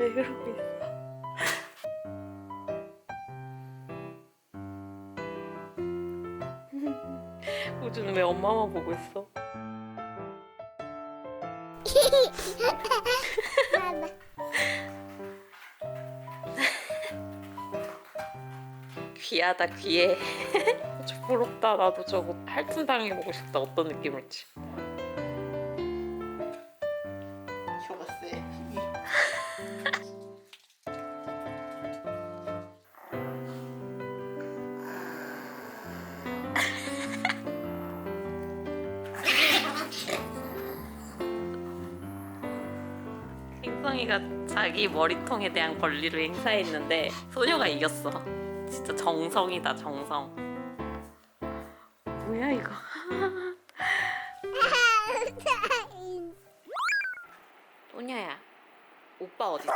왜 그러고 있어? 우주는 왜 엄마만 보고 있어? 귀하다 귀해. 저 부럽다. 나도 저거 할튼당해보고 싶다. 어떤 느낌일지. 혀가 세. 흰성이가 자기 머리통에 대한 권리를 행사했는데 소녀가 이겼어. 진짜 정성이다 정성. 뭐야 이거? 소녀야, 오빠 어딨어?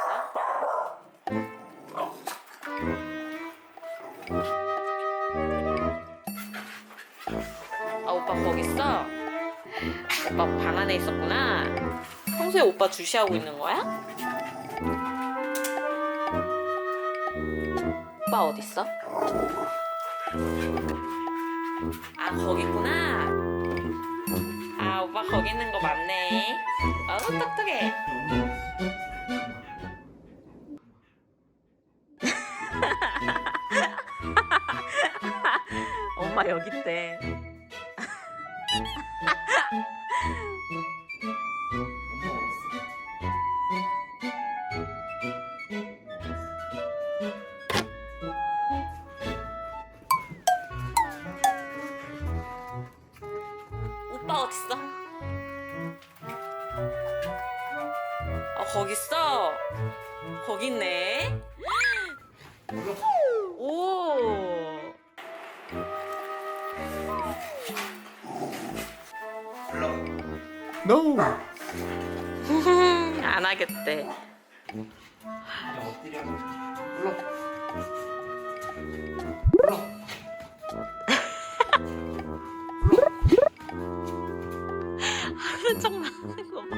아 오빠 거기 있어? 오빠 방 안에 있었구나. 평소에 오빠 주시하고 있는 거야? 오빠 어딨어? 아 거기 있구나. 아 오빠 거기 있는 거 맞네. 어우 똑똑해. 엄마 여기 있대. 오빠 어딨어? 거기 있어. 거기 있네. 오. No. 안 하겠대. 엎드려. 불러. 불러. 하는 척만 하는 거 봐.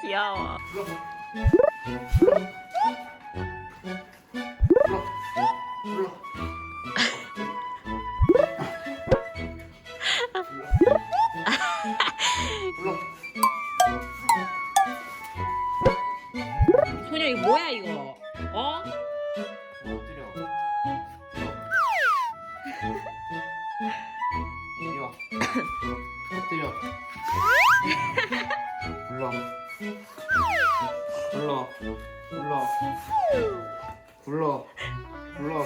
귀여워. 불러. 불러. 불러. 불러. 소녀 이거 뭐야 이거? 어? 엎드려. 이리 와. 엎드려. 불러. 불러. 불러. 불러. 불러.